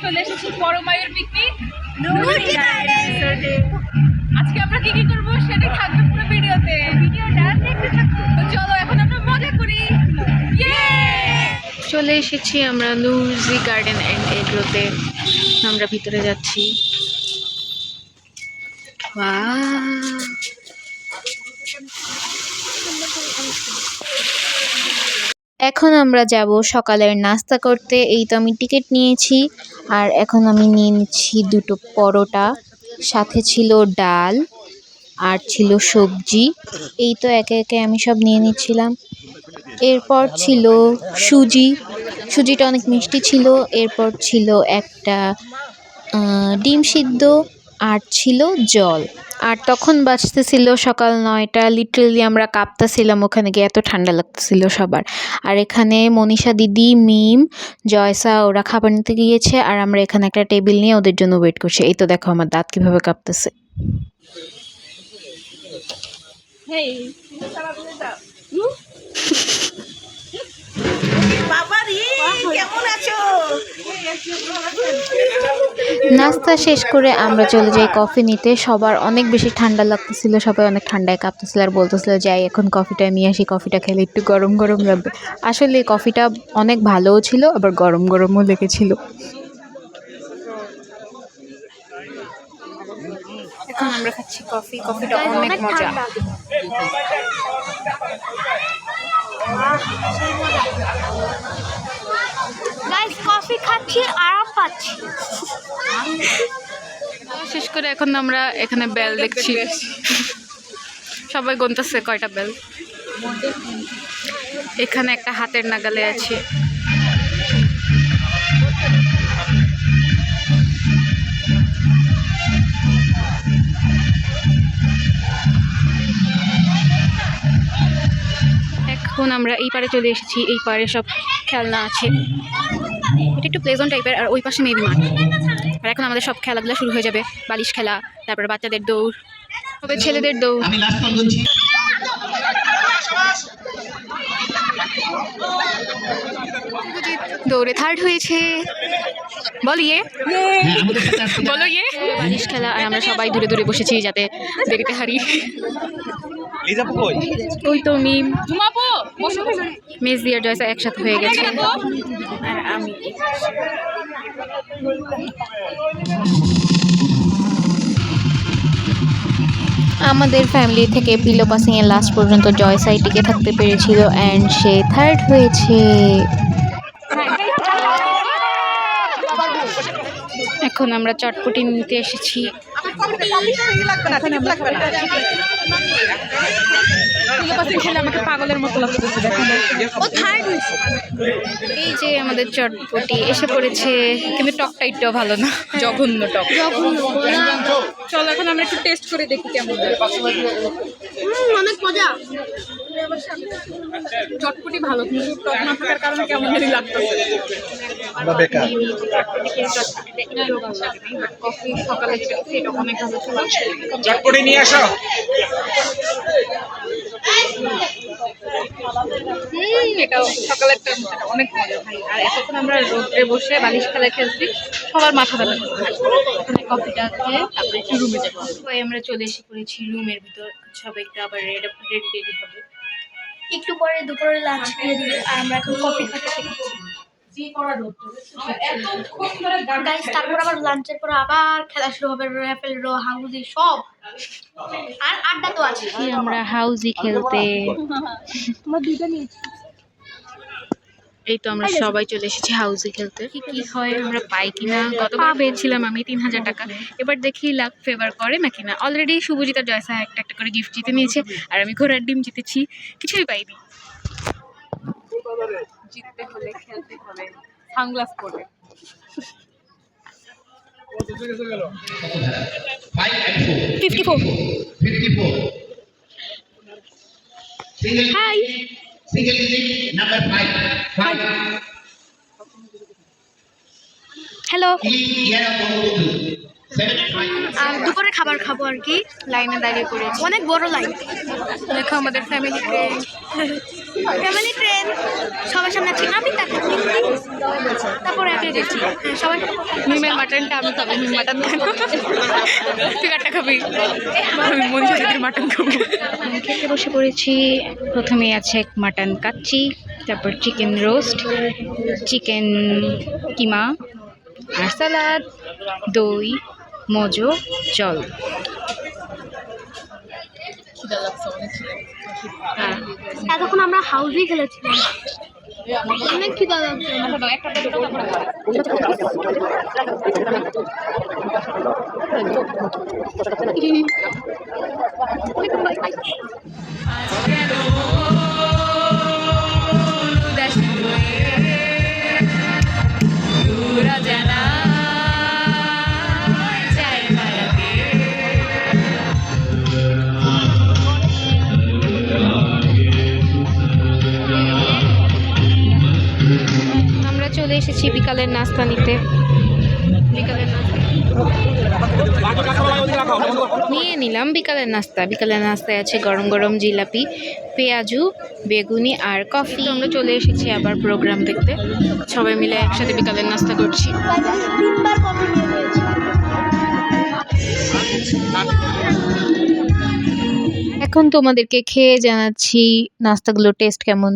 চলে এসেছি পরমায়ুর পিকনিক আজকে আমরা কি কি করবো সেটা থাকবে পুরো ভিডিওতে। ভিডিওটা দেখতে থাকো। চলো এখন আমরা মজা করি। চলে এসেছি আমরা নুরজি গার্ডেন অ্যান্ড এগ্রোতে। আমরা ভিতরে যাচ্ছি। এখন আমরা যাব সকালের নাস্তা করতে। এই তো আমি টিকিট নিয়েছি, আর এখন আমি নিয়ে নিচ্ছি দুটো পরোটা, সাথে ছিল ডাল আর ছিল সবজি। এই তো একে একে আমি সব নিয়ে নিচ্ছিলাম। এরপর ছিল সুজিটা অনেক মিষ্টি ছিল। এরপর ছিল একটা ডিম সিদ্ধ, আর ছিল জল। আর তখন বাজতেছিল সকাল 9টা। লিটারেলি আমরা কাঁপতেছিলাম ওখানে গিয়ে, এত ঠান্ডা লাগতেছিল সবার। আর এখানে মনীষা দিদি, মিম, জয়সা ওরা খাবার নিতে গিয়েছে, আর আমরা এখানে একটা টেবিল নিয়ে ওদের জন্য ওয়েট করছি। এই তো দেখো আমার দাঁত কিভাবে কাঁপতেছে। নাস্তা শেষ করে আমরা চলে যাই কফি নিতে। সবার অনেক বেশি ঠান্ডা লাগতেছিল, সবাই অনেক ঠান্ডায় কাঁপতেছিল আর বলতেছিল যাই এখন কফিটা নিয়ে আসি, কফিটা খেলে একটু গরম গরম লাগবে। আসলে কফিটা অনেক ভালোও ছিল, আবার গরম গরমও লেগেছিল। এখন আমরা খাচ্ছি কফি। কফিটা অনেক মজা। কফি খাচ্ছি, আরাম পাচ্ছি। শেষ করে এখন আমরা এখানে বেল দেখছি, সবাই গুনতেছে কয়টা বেল। এখানে একটা হাতের নাগালে আছে। এখন আমরা এই পারে চলে এসেছি। এই পারে সব খেলনা আছে। এটা একটু প্লেজন টাইপের, আর ওই পাশে মেবি মাঠ। আর এখন আমাদের সব খেলাধুলা শুরু হয়ে যাবে। বালিশ খেলা, তারপরে বাচ্চাদের দৌড়, তবে ছেলেদের দৌড়। দৌড়ে থার্ড হয়েছে। বলো ইয়ে। বালিশ খেলা, আর আমরা সবাই দূরে দূরে বসেছি যাতে দেরিতে হারি। ওই তো মিম, মেজদি আর জয়সা একসাথে হয়ে গেছে, আর আমি। আমাদের ফ্যামিলি থেকে পিলো পাসিং এর লাস্ট পর্যন্ত জয়সাই টিকে থাকতে পেরেছিল, অ্যান্ড সে থার্ড হয়েছে। এখন আমরা চটপটি নিতে এসেছি। আমাকে পাগলের মতো লাগতেছে। এই যে আমাদের চটপটি এসে পড়েছে, কিন্তু টকটা একটু ভালো না, জঘন্য টক। চলো এখন আমরা একটু টেস্ট করে দেখি কেমন। অনেক মজা। চটপটি ভালো, কিন্তু টক না থাকার কারণে কেমন জানি লাগতেছে। কফি সকালে খেয়েছি, এটা অনেক ভালো ছিল। চটপটি নিয়ে আসো। এটা সকালের টাইমটা অনেক মজা ভাই। আর এতক্ষণ আমরা রোদে বসে বালিশ খেলা খেলছি, সবার মাথা ব্যথা করতে থাকে। ওখানে কফিটা খেয়ে তারপরে একটু রুমে যাবো। আমরা চলে এসে পড়েছি রুমের ভিতর। সবাই একটু আবার রেডি হবে। একটু পরে দুপুরে লাঞ্চ দিয়ে দিবে, আর আমরা এখন কফি খাচ্ছি। গাইস, তারপর আবার লাঞ্চের পর আবার খেলা শুরু হবে, র্যাপেল রো, হাউজি সব। আর আড্ডা তো আছে। আমরা হাউজি খেলতে। এই তো আমরা সবাই চলে এসেছি হাউজি খেলতে। কি হয় আমরা পাই কিনা। গতবার পেয়েছিলাম আমি 3000 টাকা, এবার দেখি লাক ফেভার করে নাকি না। অলরেডি শুভজিৎ আর জয়সা একটা একটা করে গিফট জিতে নিয়েছে, আর আমি ঘোড়ার ডিম জিতেছি, কিছুই পাইনি। জিততে হলে খেলতে হবে সানগ্লাস পরে। Hi, Single digit number 5. Hello. Here are 7 আর দুপুরে খাবার খাবো আর কি। লাইনে দাঁড়িয়ে পড়েছি, অনেক বড় লাইন। দেখো আমাদের ফ্যামিলি ট্রেন। ফ্যামিলি ট্রেন সবার সামনে আছে। আপনি তারপর এক দেখি সবাই মিমের মাটনটা আমি খাবো। মিম মাটন তুই কাটটা খাবি, আমি মনীষাদের মাটন খাবো। খেতে বসে পড়েছি। প্রথমে আছে মাটন কাচ্চি, তারপর চিকেন রোস্ট, চিকেন কিমা, আর সালাদ, দই, মজো, জল। এতক্ষণ আমরা হাউসেই খেলেছিলাম, অনেক খিদা লাগছে। আমরা চলে এসেছি বিকালের নাস্তা নিতে। বিকালের নাস্তা নিয়ে নিলাম। বিকালের নাস্তা, বিকালের নাস্তায় আছে গরম গরম জিলাপি, পেঁয়াজু, বেগুনি আর কফি। আমরা চলে এসেছি আবার প্রোগ্রাম দেখতে, সবাই মিলে একসাথে বিকালের নাস্তা করছি। তিনবার কফি নিয়ে নিয়েছি। এখন তোমাদেরকে খেয়ে জানাচ্ছি নাস্তাগুলোর টেস্ট কেমন।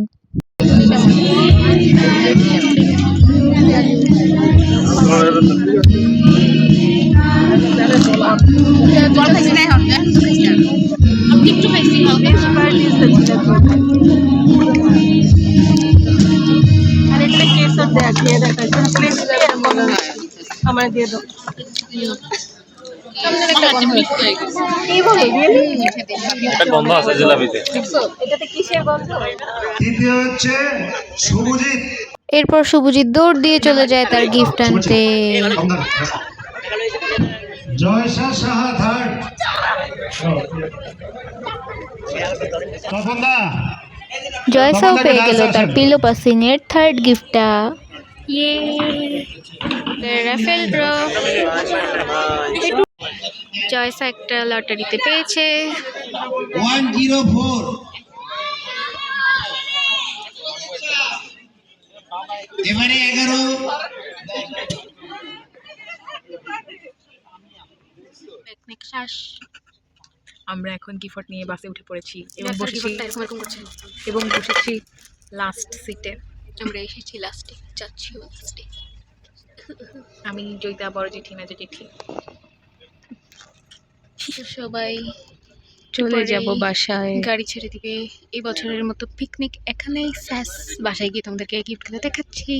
আমার দিয়ে দাও। গন্ধ আছে জিলাপিতে। দ্বিতীয় হচ্ছে শুভজিৎ। এরপর শুভজিৎ দৌড় দিয়ে চলে যায় তার গিফট আনতে। জয়সা সাহা থার্ড। তপনদা জয়সাও পেয়ে গেল তার পিলো পাসিংয়ের থার্ড গিফটটা। ইয়ে রাফেল ড্র। জয়সা একটা লটারিতে পেয়েছে। 104 এবারে 11 আমরা এখন গিফট নিয়ে বাসে উঠে পড়েছি এবং বসেছি লাস্ট সিটে। আমরা এসেছি লাস্টে, যাচ্ছি লাস্টে। আমি জয়িতা, বড় জেঠি, মেজো জেঠি, সবাই চলে যাব বাসায়। গাড়ি ছেড়ে দিবে। এই বছরের মতো পিকনিক এখানেই শেষ। বাসায় গিয়ে তোমাদেরকে গিফটগুলো দেখাচ্ছি।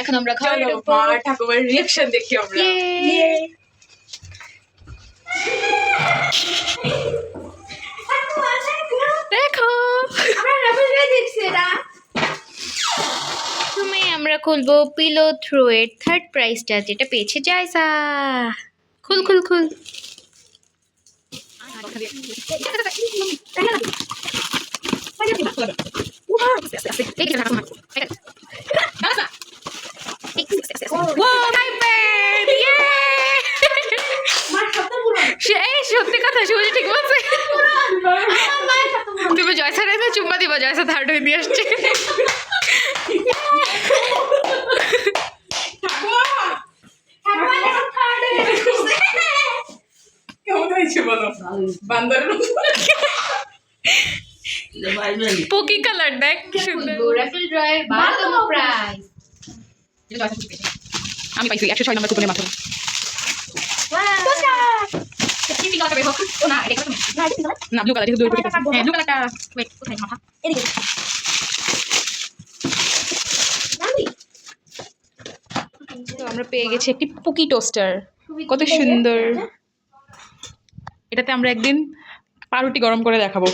এখন আমরা ঠাকুমার রিয়াকশন দেখি আমরা। দেখো তুমি আমরা খুলবো পিলো থ্রো এর থার্ড প্রাইজটা, যেটা পেয়েছে জয়সা। খুল খুল খুল। সত্যি কথা, শুভজি ঠিক বলছে। তুমি জয়সার চুম্মা দিবা, জয়সা থার্ড হয়ে দিয়ে আসছে। পোকি কালার দেখ কি সুন্দর। রাফেল ড্রয়ের 12তম প্রাইজ আমি পাইছি 106 নম্বর কুপনের মাধ্যমে। না ব্লু কালার, যেহেতু ব্লু কালারটা কোথায় মাথা। তো আমরা পেয়ে গেছি একটি পুকি টোস্টার, কত সুন্দর। এটাতে আমরা একদিন পাউরুটি গরম করে দেখাবো।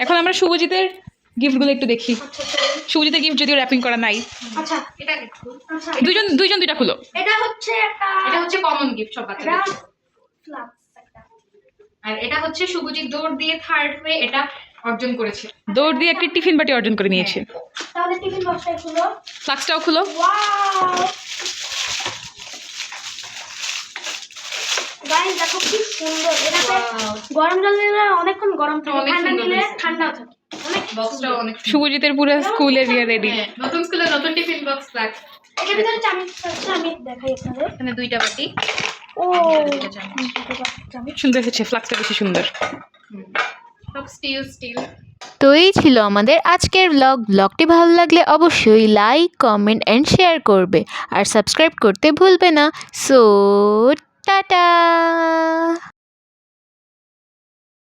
এখন আমরা শুভজিতের গিফটগুলো একটু দেখি। শুভজিতের গিফট যদিও র্যাপিং করা নাই। আচ্ছা, দুইজন দুইটা খুলো। এটা হচ্ছে কমন গিফট সব বাচ্চাদের। ফ্লাক্স একটা। আর এটা হচ্ছে শুভজিৎ দৌড় দিয়ে থার্ড হয়ে এটা অর্জন করেছে, দৌড় দিয়ে একটি টিফিন বাটি অর্জন করে নিয়েছে। তাহলে টিফিন বক্সটা খুলো। ফ্লাক্সটাও খুলো। ওয়াও গাইস দেখো কি সুন্দর, এটাতে গরম জল দিলে অনেকক্ষণ গরম থাকে, ঠান্ডা দিলে ঠান্ডাও থাকে। বক্সটাও অনেক শুভজিতের পুরো স্কুলের ইয়ে রেডি। নতুন স্কুলে নতুন টিফিন বক্স ফ্লাক্স। এটার ভিতরে চামচ আছে, আমি দেখাই আপনাদের। এখানে 2টা বাটি। ও সুন্দর হয়েছে, ফ্লাক্সটা বেশি সুন্দর। সব স্টিল। তো এই ছিল আমাদের আজকের ব্লগটি ভালো লাগলে অবশ্যই লাইক কমেন্ট অ্যান্ড শেয়ার করবে আর সাবস্ক্রাইব করতে ভুলবে না। So tata.